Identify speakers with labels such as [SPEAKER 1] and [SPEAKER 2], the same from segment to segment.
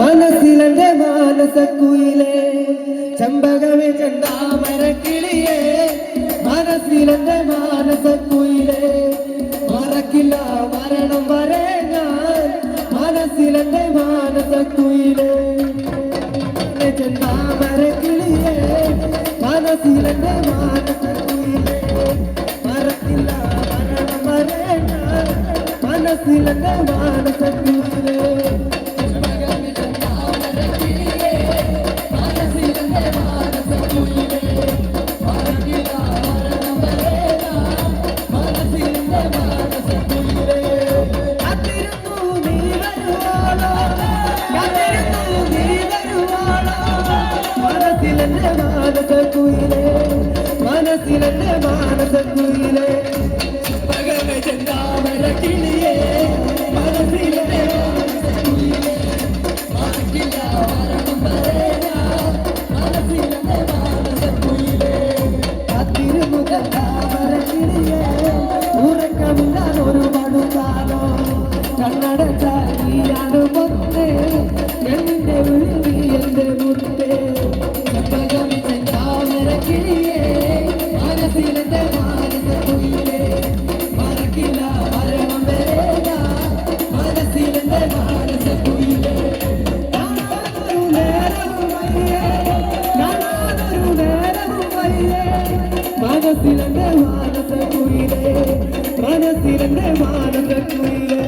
[SPEAKER 1] മനസ്സിലെ മാനസക്കുയിലേ ചെമ്പകമേ ചെന്താമരക്കിളിയേ മനസ്സിലെ മാനസക്കുയിലേ മറക്കില്ല മരണം വരെ ഞാൻ മനസ്സിലെ മാനസക്കുയിലേ ചെന്താമരക്കിളിയേ മനസ്സിലെ മാനസക്കുയിലേ മറക്കില്ല മരണം വരെ ഞാൻ മനസ്സിലെ മാനസക്കുയിലേ മനസ്സിലെ മാനസക്കുയിലേ പകമേ ചെന്താമരക്കിളിയേ മനസ്സിലെ മാനസക്കുയിലേ മറക്കില്ല മരണം വരെ മനസ്സിലെ മാനസക്കുയിലേ കാത്തിരുമുഖത്താമരക്കിളിയേ ഉറക്കമില്ലാൻ ഒരുപാട് കാലം കണ്ണടച്ചാൽ നീയാണ് പൊത്തേ എന്റെ വിളി എന്റെ മുത്തേ മനസ്സിലെ മാനസക്കുയിലേ മനസ്സിലെ മാനസക്കുയിലേ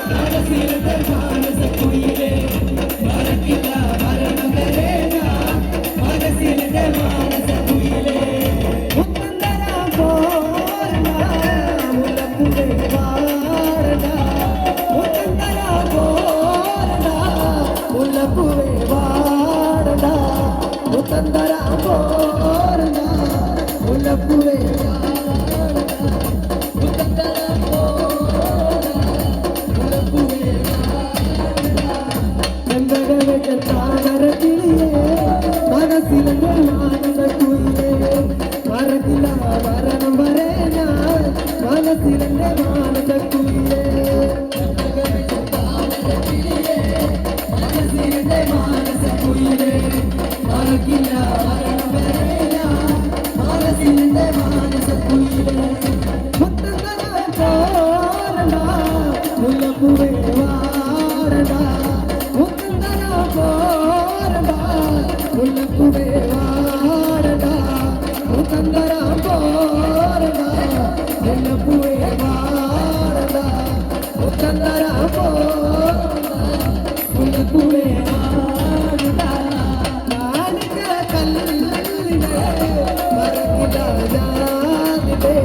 [SPEAKER 1] മനസ്സിലെ മാനസക്കുയിലേ മറക്കില്ല മരണം വരെ മനസ്സിലെ മാനസക്കുയിലേ മുത്തന്തരാ പോരണ്ട മുല്ലപ്പൂവേ വാരണ്ട മുത്തന്തരാ പോരണ്ട മുല്ലപ്പൂവേ വാരണ്ട മുത്തന്തരാ പോരണ്ട മുല്ലപ്പൂവേ മുത്തന്തരാ പോരണ്ട മുല്ലപ്പൂവേ ചെമ്പകമേ ചെന്താമരക്കിളിയേ മനസ്സിലെ മാനസക്കുയിലേ മറക്കില്ല മരണം വരെ ഞാൻ മനസ്സിലെ മാനസക്കുയിലേ മനസ്സിലെ മാനസക്കുയിലേ മറക്കില്ല മരണം വരെ ഞാൻ മനസ്സിലെ മാനസക്കുയിലേ മുത്തന്തരാ പോരണ്ട മുല്ലപ്പൂവേ വാരണ്ട മുത്തന്തരാ പോരണ്ട മുല്ലപ്പൂവേ വാരണ്ട മുത്തന്തരാ പോരണ്ട മുല്ലപ്പൂവേ വാരണ്ട മുത്തന്തരാ പോരണ്ട മുല്ലപ്പൂവേ വാരണ്ട നാലിക കല്ലിനെ മറക്കില്ല ഞാനിതേ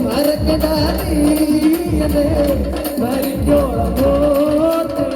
[SPEAKER 1] മറക്കട നീയതേ മരിക്കോളം പോത്തേ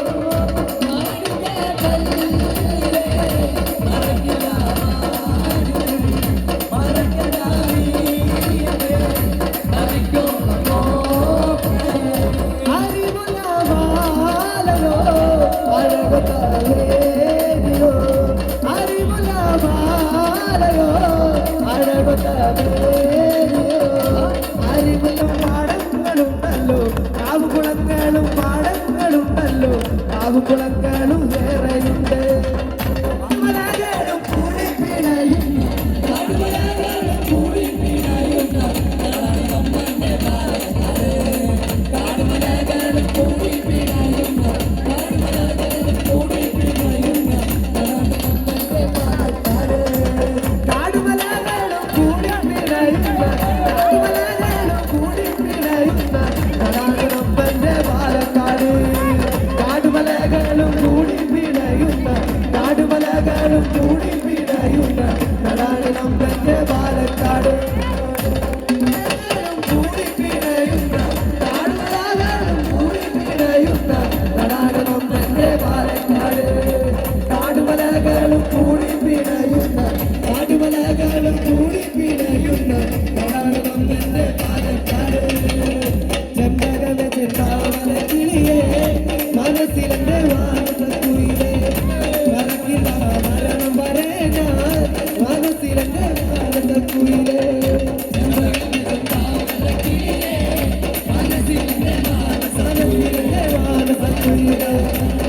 [SPEAKER 1] പാടങ്ങളുണ്ടല്ലോ കാവുകുളങ്ങളും ഏറെയുണ്ട് പാലക്കാട് കാടുമലകളും കുഞ്ഞികൾ